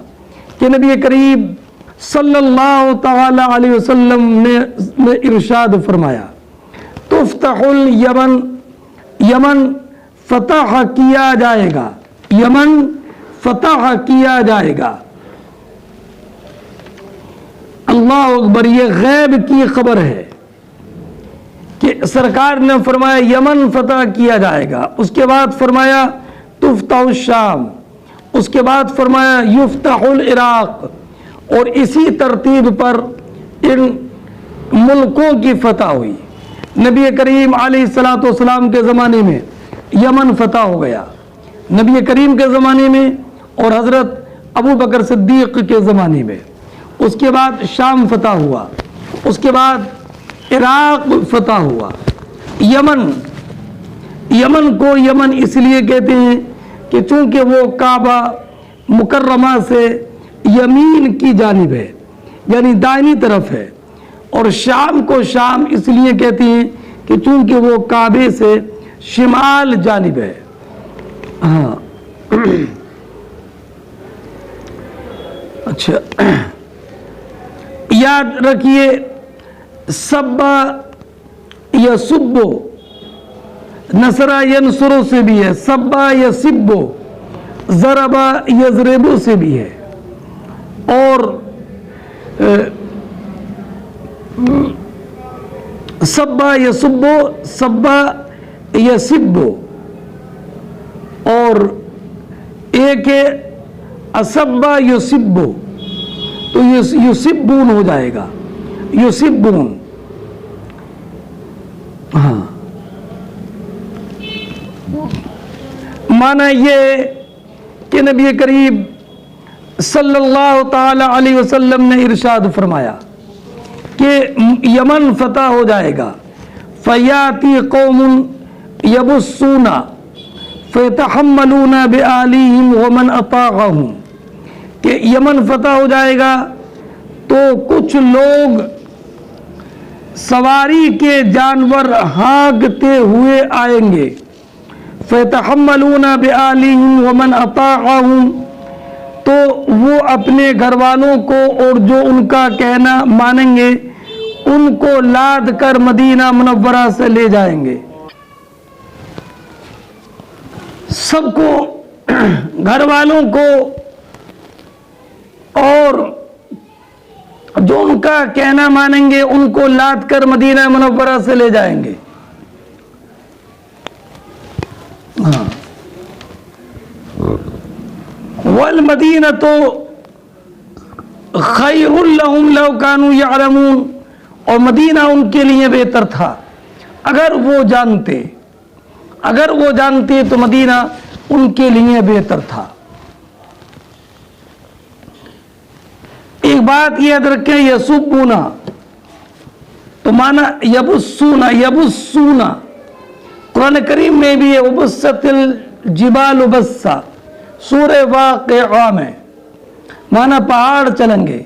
S1: کہ نبی کریم صلی اللہ تعالی علیہ وسلم نے ارشاد فرمایا، تفتح الیمن، یمن فتح کیا جائے گا، یمن فتح کیا جائے گا۔ اللہ اکبر، یہ غیب کی خبر ہے کہ سرکار نے فرمایا یمن فتح کیا جائے گا، اس کے بعد فرمایا تفتح الشام، اس کے بعد فرمایا یفتح العراق، اور اسی ترتیب پر ان ملکوں کی فتح ہوئی۔ نبی کریم علیہ السلام کے زمانے میں یمن فتح ہو گیا، نبی کریم کے زمانے میں اور حضرت ابو بکر صدیق کے زمانے میں، اس کے بعد شام فتح ہوا، اس کے بعد عراق فتح ہوا۔ یمن کو یمن اس لیے کہتے ہیں کہ چونکہ وہ کعبہ مکرمہ سے یمین کی جانب ہے، یعنی دائنی طرف ہے، اور شام کو شام اس لیے کہتے ہیں کہ چونکہ وہ کعبے سے شمال جانب ہے۔ ہاں اچھا، یاد رکھیے سبا یسبو، نصرہ ینصرو سے بھی ہے، سبا یسبو، ضربا یضربو سے بھی ہے، اور سبا یسبو، سبا یسبو، اور ایک ہے اسبا یسبو، تو یسبون ہو جائے گا، یسبون۔ ہاں، معنی یہ کہ نبی کریم صلی اللہ تعالی علیہ وسلم نے ارشاد فرمایا کہ یمن فتح ہو جائے گا، فیاتی قوم یبصون فیتحملون بآلیہم ومن اطاعہم، کہ یمن فتح ہو جائے گا تو کچھ لوگ سواری کے جانور ہانکتے ہوئے آئیں گے، فیتحملون بآلیہم ومن اطاعہم، تو وہ اپنے گھر والوں کو اور جو ان کا کہنا مانیں گے ان کو لاد کر مدینہ منورہ سے لے جائیں گے۔ سب کو، گھر والوں کو اور جو ان کا کہنا مانیں گے ان کو لاد کر مدینہ منورہ سے لے جائیں گے۔ ہاں، والمدینۃ خیر لہم لو کانوا یعلمون، اور مدینہ ان کے لیے بہتر تھا اگر وہ جانتے تو مدینہ ان کے لیے بہتر تھا۔ ایک بات یاد رکھیں، یسبون تو معنی یبسون، قرآن کریم میں بھی ہے وبست الجبال بسا، سورہ واقعہ میں معنی پہاڑ چلیں گے،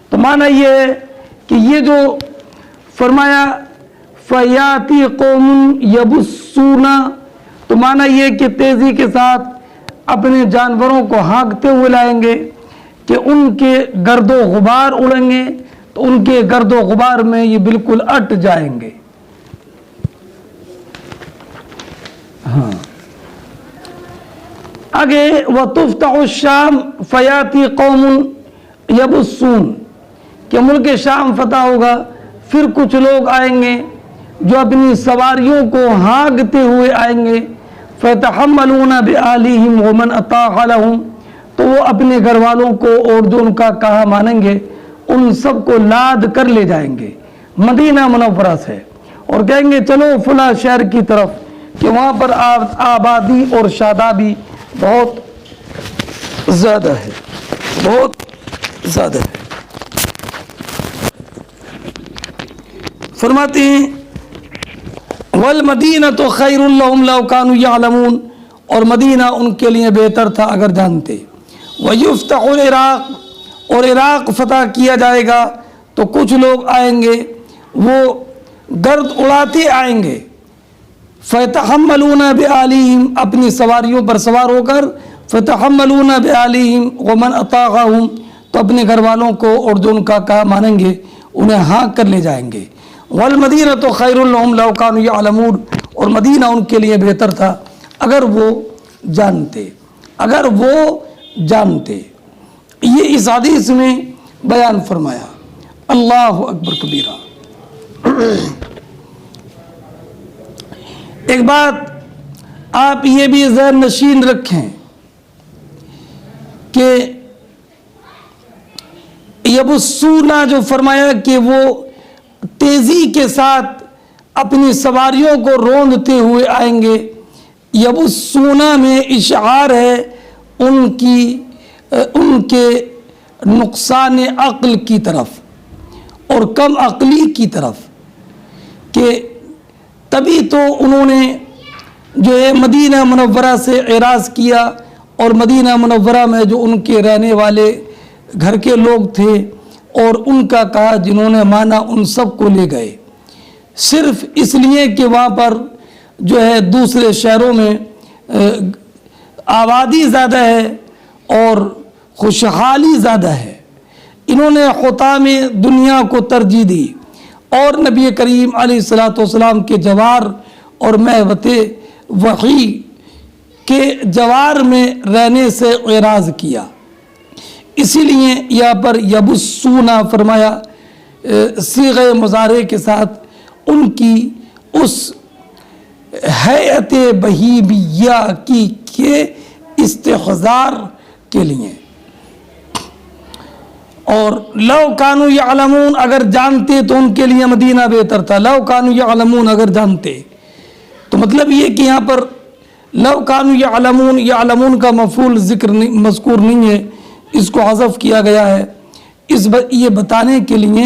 S1: تو معنی یہ ہے کہ یہ جو فرمایا فیاتی قوم یبسون، تو معنی یہ کہ تیزی کے ساتھ اپنے جانوروں کو ہانکتے ہوئے لائیں گے کہ ان کے گرد و غبار اڑیں گے تو ان کے گرد و غبار میں یہ بالکل اٹ جائیں گے. ہاں آگے وَتُفْتَحُ الشَّامُ فَيَأْتِي قَوْمٌ يَبُسُّونَ، کہ ملک شام فتح ہوگا، پھر کچھ لوگ آئیں گے جو اپنی سواریوں کو ہانکتے ہوئے آئیں گے. فَيَتَحَمَّلُونَ بِآلِهِمْ وَمَنْ أَطَاعَ لَهُمْ، تو وہ اپنے گھر والوں کو اور جو ان کا کہا مانیں گے ان سب کو لاد کر لے جائیں گے مدینہ منورہ سے، اور کہیں گے چلو فلاں شہر کی طرف کہ وہاں پر آبادی اور شادابی بہت زیادہ ہے، بہت زیادہ ہے. فرماتے ہیں وَالْمَدِينَةُ خَيْرٌ لَهُمْ لَوْ كَانُوا يَعْلَمُونَ، اور مدینہ ان کے لیے بہتر تھا اگر جانتے. وَيُفْتَحُ الْعِرَاقُ، اور عراق فتح کیا جائے گا تو کچھ لوگ آئیں گے وہ گرد اڑاتے آئیں گے. فَيَتَحَمَّلُونَ بِآلِهِمْ، اپنی سواریوں پر سوار ہو کر فَيَتَحَمَّلُونَ بِآلِهِمْ وَمَنْ أَطَاعَهُمْ، تو اپنے گھر والوں کو اور جو ان کا کہا مانیں گے انہیں ہانک کر لے جائیں گے. وَالْمَدِينَةُ خَيْرٌ لَهُمْ لَوْ كَانُوا يَعْلَمُونَ، اور مدینہ ان کے لیے بہتر تھا اگر وہ جانتے، اگر وہ جانتے. یہ اس حدیث میں بیان فرمایا. اللہ اکبر کبیرہ. ایک بات آپ یہ بھی ذہن نشین رکھیں کہ یبسونا جو فرمایا کہ وہ تیزی کے ساتھ اپنی سواریوں کو روندتے ہوئے آئیں گے. یبسونا میں اشعار ہے ان کے نقصان عقل کی طرف اور کم عقلی کی طرف، کہ تبھی تو انہوں نے جو ہے مدینہ منورہ سے اعراض کیا، اور مدینہ منورہ میں جو ان کے رہنے والے گھر کے لوگ تھے اور ان کا کہا جنہوں نے مانا ان سب کو لے گئے، صرف اس لیے کہ وہاں پر جو ہے دوسرے شہروں میں آبادی زیادہ ہے اور خوشحالی زیادہ ہے. انہوں نے حطام دنیا کو ترجیح دی اور نبی کریم علیہ الصلوۃ والسلام کے جوار اور محبت وحی کے جوار میں رہنے سے اعراض کیا. اسی لیے یہاں پر یبسونا فرمایا صیغہ مضارع کے ساتھ ان کی اس حیات بہیمیہ کی کے استحضار کے لیے. اور لو کانوا یعلمون، اگر جانتے تو ان کے لیے مدینہ بہتر تھا. لو کانوا یعلمون، اگر جانتے، تو مطلب یہ کہ یہاں پر لو کانوا یعلمون، یعلمون کا مفعول مذکور نہیں ہے، اس کو حذف کیا گیا ہے یہ بتانے کے لیے،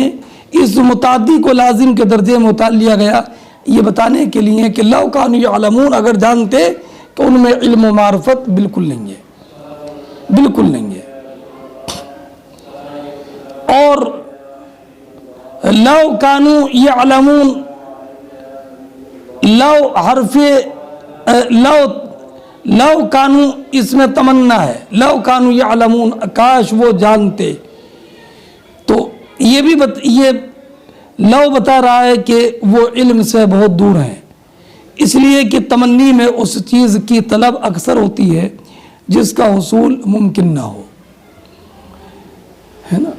S1: اس متعدی کو لازم کے درجے میں اتار لیا گیا یہ بتانے کے لیے کہ لو کانوا یعلمون، اگر جانتے کہ ان میں علم و معرفت بالکل نہیں ہے، بالکل نہیں ہے. اور لو کانوا یعلمون، لو حرف لو کانوا اس میں تمنا ہے، لو کانوا یعلمون، کاش وہ جانتے. تو یہ بھی یہ لو بتا رہا ہے کہ وہ علم سے بہت دور ہیں، اس لیے کہ تمنی میں اس چیز کی طلب اکثر ہوتی ہے جس کا حصول ممکن نہ ہو، ہے نا.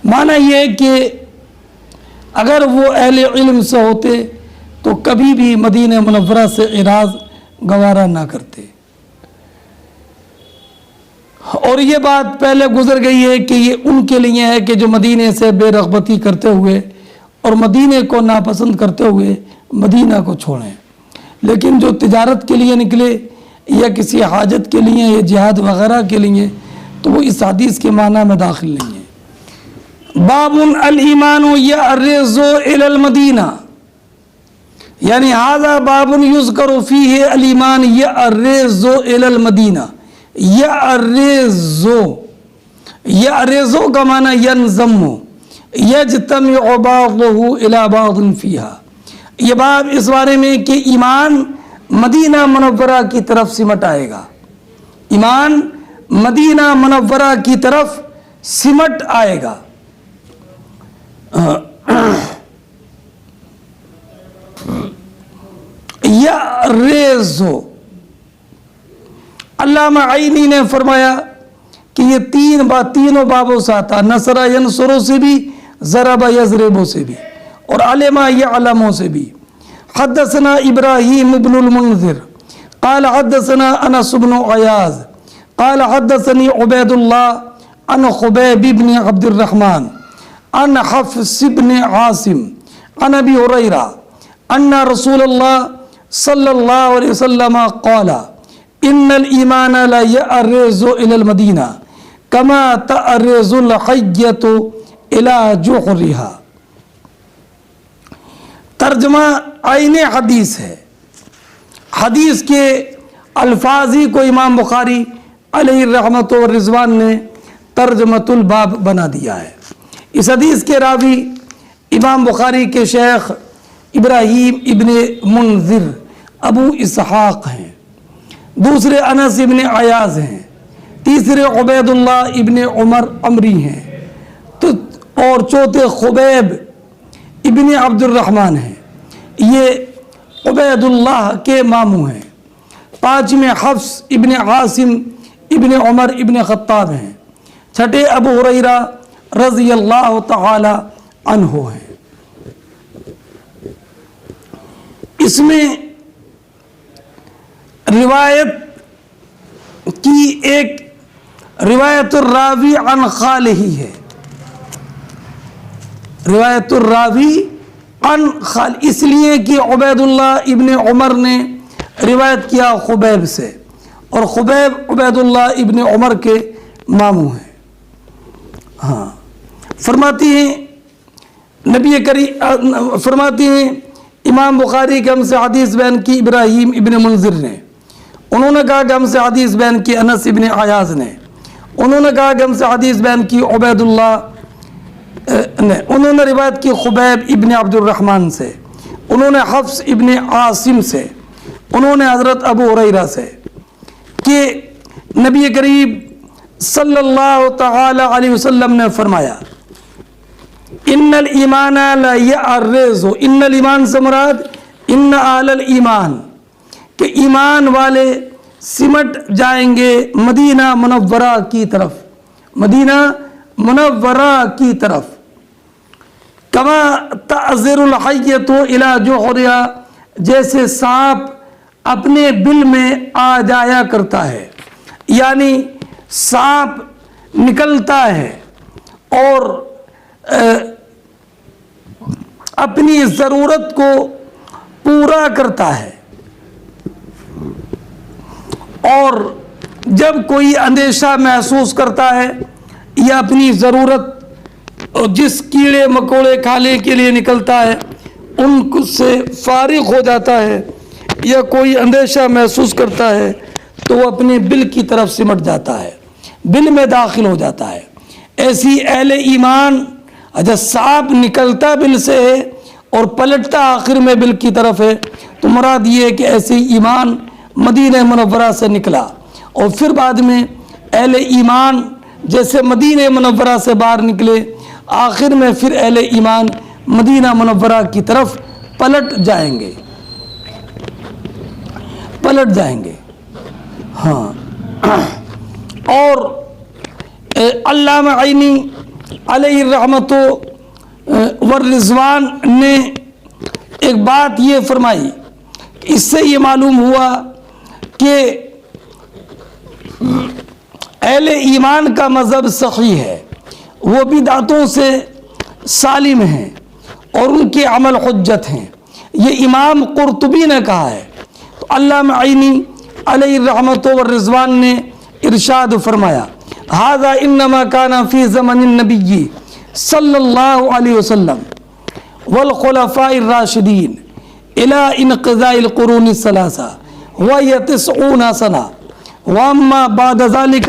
S1: معنی یہ کہ اگر وہ اہل علم سے ہوتے تو کبھی بھی مدینہ منورہ سے اعراض گوارا نہ کرتے. اور یہ بات پہلے گزر گئی ہے کہ یہ ان کے لیے ہے کہ جو مدینے سے بے رغبتی کرتے ہوئے اور مدینے کو ناپسند کرتے ہوئے مدینہ کو چھوڑیں، لیکن جو تجارت کے لیے نکلے یا کسی حاجت کے لیے یا جہاد وغیرہ کے لیے تو وہ اس حدیث کے معنی میں داخل نہیں ہے. باب الایمان یعرض الی المدینہ، یعنی ھذا باب یذکر فیہ الایمان یعرض الی المدینہ. یعرض یعرضو کا معنی ینضم یجتمع بعضہ الی بعض فیہا، یہ باب اس بارے میں کہ ایمان مدینہ منورہ کی طرف سمٹ آئے گا، ایمان مدینہ منورہ کی طرف سمٹ آئے گا۔ یعرضو، علامہ عینی نے فرمایا کہ یہ تینوں بابوں سے آتا، نصر ینصرو سے بھی، ضرب یضربو سے بھی، اور علم یعلمو سے بھی۔ حدثنا ابراہیم بن المنذر قال حدثنا انس بن عیاض قال حدثني عبید اللہ عن خبیب بن عبد الرحمن عن حفص بن عاصم عن ابی ہریرہ ان رسول اللہ صلی اللہ علیہ وسلم قال ان الایمان لا یعرض الى المدینہ کما تعرض الحیۃ الى جحرها۔ ترجمہ عین حدیث ہے، حدیث کے الفاظ ہی کو امام بخاری علیہ الرحمۃ والرضوان نے ترجمۃ الباب بنا دیا ہے۔ اس حدیث کے راوی امام بخاری کے شیخ ابراہیم ابن منذر ابو اسحاق ہیں، دوسرے انس ابن عیاض ہیں، تیسرے عبید اللہ ابن عمر عمری ہیں، اور چوتھے خبیب ابن عبد الرحمن ہیں، یہ عبید اللہ کے ماموں ہیں، پانچویں حفص ابن عاصم ابن عمر ابن خطاب ہیں، چھٹے ابو ہریرہ رضی اللہ تعالی عنہ ہیں۔ اس میں روایت کی ایک روایت الراوی عن خالہ ہے، روایت الراوی عن خال، اس لیے کہ عبید اللہ ابن عمر نے روایت کیا خبیب سے، اور خبیب عبید اللہ ابن عمر کے ماموں ہیں۔ ہاں، فرماتی ہیں نبی کریم، فرماتی ہیں امام بخاری کہ ہم سے حدیث بیان کی ابراہیم ابن منذر نے، انہوں نے کہا کہ ہم سے حدیث بیان کی انس ابن عیاض نے، انہوں نے کہا کہ ہم سے حدیث بیان کی عبید اللہ نے، انہوں نے روایت کی خبیب ابن عبد الرحمن سے، انہوں نے حفص ابن عاصم سے، انہوں نے حضرت ابو ہریرہ سے، کہ نبی کریم صلی اللہ تعالی علیہ وسلم نے فرمایا ان الایمان لا یعرض، ان الایمان سے مراد ان اہل الایمان، کہ ایمان والے سمٹ جائیں گے مدینہ منورہ کی طرف، مدینہ منورہ کی طرف، کما تعذر الحیۃ الی جحرها، جیسے سانپ اپنے بل میں آ جایا کرتا ہے، یعنی سانپ نکلتا ہے اور اپنی ضرورت کو پورا کرتا ہے، اور جب کوئی اندیشہ محسوس کرتا ہے یا اپنی ضرورت جس کیڑے مکوڑے کھانے کے لیے نکلتا ہے ان سے فارغ ہو جاتا ہے، یا کوئی اندیشہ محسوس کرتا ہے تو وہ اپنے بل کی طرف سمٹ جاتا ہے، بل میں داخل ہو جاتا ہے۔ ایسی اہل ایمان جب سانپ نکلتا بل سے ہے اور پلٹتا آخر میں بل کی طرف ہے، تو مراد یہ ہے کہ ایسے ایمان مدینہ منورہ سے نکلا، اور پھر بعد میں اہل ایمان جیسے مدینہ منورہ سے باہر نکلے، آخر میں پھر اہل ایمان مدینہ منورہ کی طرف پلٹ جائیں گے، پلٹ جائیں گے۔ ہاں، اور علامہ عینی علیہ الرحمۃ والرضوان نے ایک بات یہ فرمائی، اس سے یہ معلوم ہوا کہ اہل ایمان کا مذہب صحیح ہے، وہ بدعتوں سے سالم ہیں اور ان کے عمل حجت ہیں، یہ امام قرطبی نے کہا ہے۔ تو علامہ عینی علیہ الرحمۃ والرضوان نے ارشاد فرمایا ھذا انما کان فی زمن النبی صلی اللہ علیہ وسلم والخلفاء الراشدین الى انقضاء القرون الثلاثہ وهي 90 سنة، واما بعد ذلك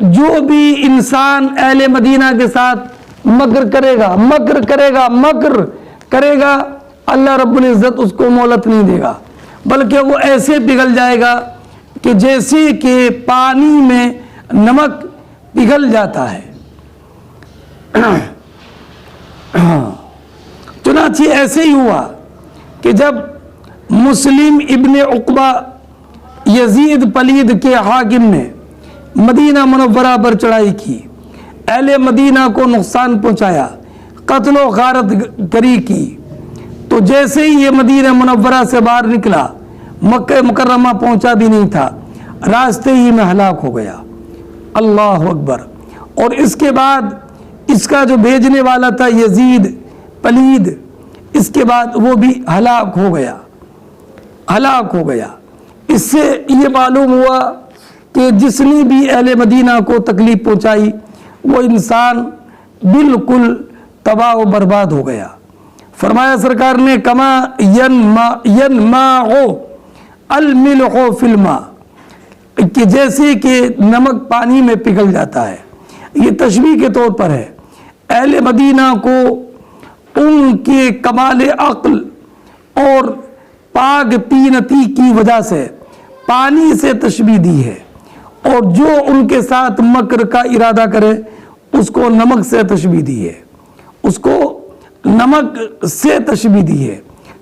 S1: جو بھی انسان اہل مدینہ کے ساتھ مکر کرے گا اللہ رب العزت اس کو مہلت نہیں دے گا، بلکہ وہ ایسے پگھل جائے گا کہ جیسے کہ پانی میں نمک پگھل جاتا ہے۔ چنانچہ ایسے ہی ہوا کہ جب مسلم ابن عقبہ یزید پلید کے حاکم نے مدینہ منورہ پر چڑھائی کی، اہل مدینہ کو نقصان پہنچایا، قتل و غارت گری کی، تو جیسے ہی یہ مدینہ منورہ سے باہر نکلا، مکہ مکرمہ پہنچا بھی نہیں تھا، راستے ہی میں ہلاک ہو گیا۔ اللہ اکبر۔ اور اس کے بعد اس کا جو بھیجنے والا تھا یزید پلید، اس کے بعد وہ بھی ہلاک ہو گیا۔ اس سے یہ معلوم ہوا کہ جس نے بھی اہل مدینہ کو تکلیف پہنچائی وہ انسان بالکل تباہ و برباد ہو گیا۔ فرمایا سرکار نے کما ینماء الملح فی الماء، کہ جیسے کہ نمک پانی میں پگھل جاتا ہے۔ یہ تشبیہ کے طور پر ہے۔ اہل مدینہ کو ان کے کمال عقل اور پاک پینتی کی وجہ سے پانی سے تشبیہ دی ہے، اور جو ان کے ساتھ مکر کا ارادہ کرے اس کو نمک سے تشبیہ دی ہے۔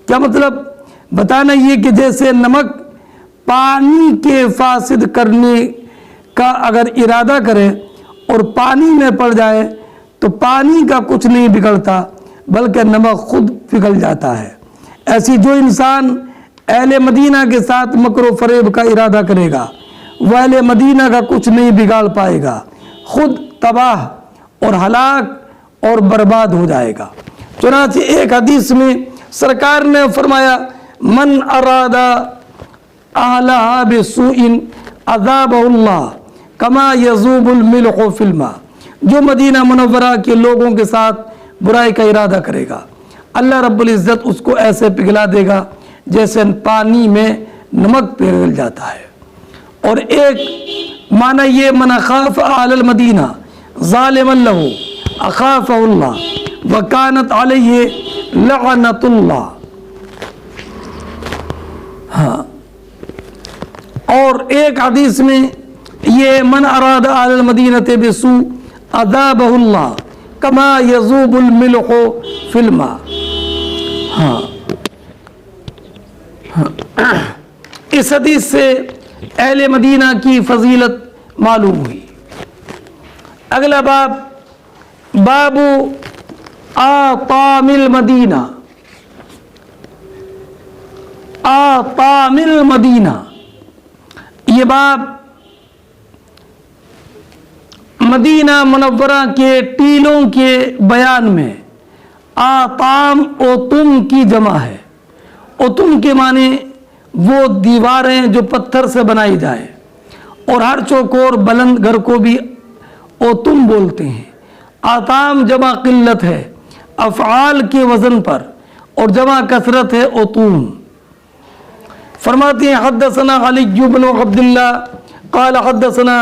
S1: کیا مطلب؟ بتانا یہ کہ جیسے نمک پانی کے فاسد کرنے کا اگر ارادہ کرے اور پانی میں پڑ جائے تو پانی کا کچھ نہیں بگڑتا بلکہ نمک خود پگھل جاتا ہے۔ ایسی جو انسان اہل مدینہ کے ساتھ مکر و فریب کا ارادہ کرے گا وہ اہل مدینہ کا کچھ نہیں بگاڑ پائے گا، خود تباہ اور ہلاک اور برباد ہو جائے گا۔ چنانچہ ایک حدیث میں سرکار نے فرمایا من اراد اہلہا بسوء عذابہ اللہ کما یذوب الملح فی الماء، جو مدینہ منورہ کے لوگوں کے ساتھ برائی کا ارادہ کرے گا اللہ رب العزت اس کو ایسے پگھلا دے گا جیسے پانی میں نمک پگھل جاتا ہے۔ اور ایک معنی یہ من اخاف اہل المدینہ ظالما لہ اخافہ اللہ وکانت علیہ لعنت اللہ۔ ہاں، اور ایک حدیث میں یہ من اراد اہل المدینہ بسوء عذابہ اللہ کما یذوب الملح فی الماء۔ ہاں، اس حدیث سے اہل مدینہ کی فضیلت معلوم ہوئی۔ اگلا باب، باب آطام المدینہ۔ آطام المدینہ، یہ باب مدینہ منورہ کے ٹیلوں کے بیان میں آطام اوتم کی جمع ہے۔ اوتم کے معنی وہ دیواریں جو پتھر سے بنائی جائیں، اور ہر چوکور بلند گھر کو بھی اوتم بولتے ہیں۔ آطام جمع قلت ہے افعال کے وزن پر، اور جمع کثرت ہے اوتوم۔ فرماتے ہیں حدثنا علی بن عبد اللہ قال حدثنا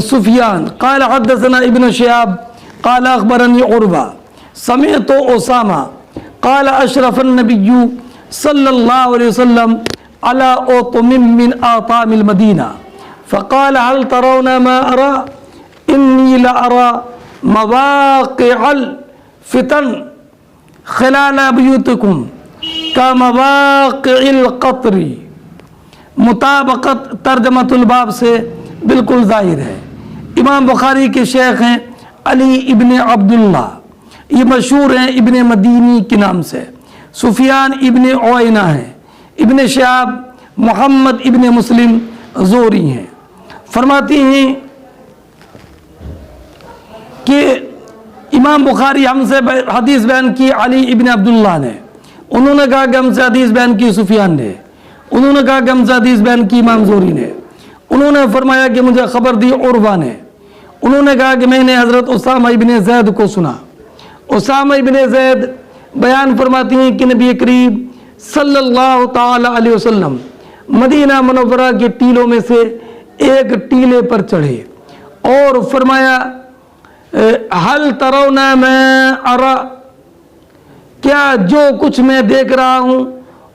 S1: سفیان قال حدثنا ابن شہاب قال اخبرنی عروہ سمعت اسامہ قال اشرف النبی صلی اللہ علیہ وسلم على اوطم من آطام المدینہ فقال هل ترون ما ارى انی لارى مواقع الفتن خلال بیوتکم کمواقع القطر۔ مطابقت ترجمۃ الباب سے بالکل ظاہر ہے۔ امام بخاری کے شیخ ہیں علی ابن عبداللہ، یہ مشہور ہیں ابن مدینی کے نام سے۔ سفیان ابن عوینہ ہیں، ابن شہاب محمد ابن مسلم زوری ہیں۔ فرماتے ہیں کہ امام بخاری ہم سے حدیث بیان کی علی ابن عبداللہ نے، انہوں نے کہا کہ ہم سے حدیث بیان کی سفیان نے، انہوں نے کہا کہ ہم سے حدیث بیان کی امام زوری نے، انہوں نے فرمایا کہ مجھے خبر دی عروہ نے، انہوں نے کہا کہ میں نے حضرت اسامہ ابن زید کو سنا۔ اسامہ ابن زید بیان فرماتی ہیں کہ نبی کریم صلی اللہ تعالی علیہ وسلم مدینہ منورہ کے ٹیلوں میں سے ایک ٹیلے پر چڑھے، اور فرمایا حل ترون ما ارا، کیا جو کچھ میں دیکھ رہا ہوں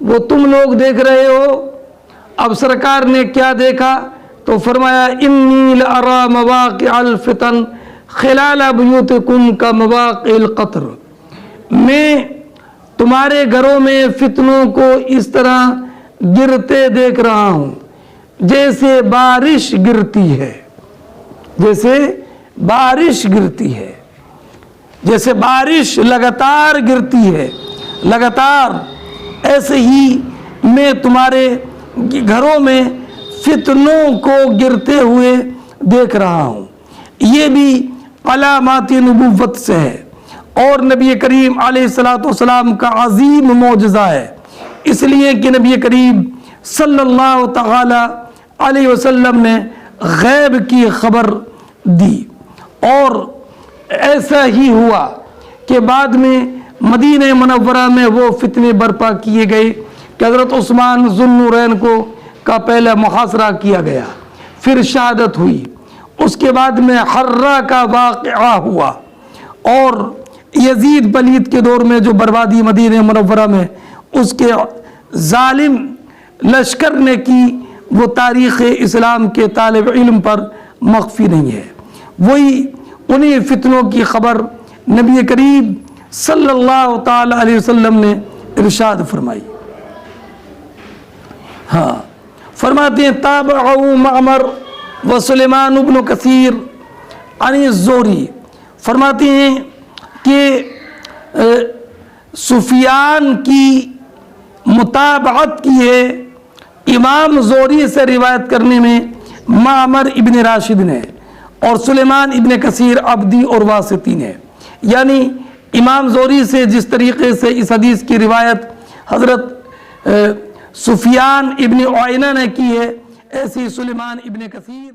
S1: وہ تم لوگ دیکھ رہے ہو؟ اب سرکار نے کیا دیکھا تو فرمایا انی لارا مواقع الفتن خلال بیوتکم کا مواقع القطر، میں تمہارے گھروں میں فتنوں کو اس طرح گرتے دیکھ رہا ہوں جیسے بارش گرتی ہے، جیسے بارش گرتی ہے، جیسے بارش لگاتار گرتی ہے لگاتار، ایسے ہی میں تمہارے گھروں میں فتنوں کو گرتے ہوئے دیکھ رہا ہوں۔ یہ بھی علامات نبوت سے ہے اور نبی کریم علیہ الصلوۃ والسلام کا عظیم معجزہ ہے، اس لیے کہ نبی کریم صلی اللہ تعالی علیہ وسلم نے غیب کی خبر دی، اور ایسا ہی ہوا کہ بعد میں مدینہ منورہ میں وہ فتنے برپا کیے گئے کہ حضرت عثمان ذو النورین کا پہلا محاصرہ کیا گیا، پھر شہادت ہوئی، اس کے بعد میں حرہ کا واقعہ ہوا، اور یزید پلید کے دور میں جو بربادی مدینہ منورہ میں اس کے ظالم لشکر نے کی، وہ تاریخ اسلام کے طالب علم پر مخفی نہیں ہے۔ وہی انہی فتنوں کی خبر نبی کریم صلی اللہ تعالی علیہ وسلم نے ارشاد فرمائی۔ ہاں فرماتے ہیں تابعوا معمر و سلیمان ابن کثیر عن الزہری، فرماتے ہیں کہ سفیان کی متابعت کی ہے امام زہری سے روایت کرنے میں معمر ابن راشد نے، اور سلیمان ابن کثیر عبدی اور واسطی نے، یعنی امام زہری سے جس طریقے سے اس حدیث کی روایت حضرت سفیان ابن عیینہ نے کی ہے، ایسی سلیمان ابن کثیر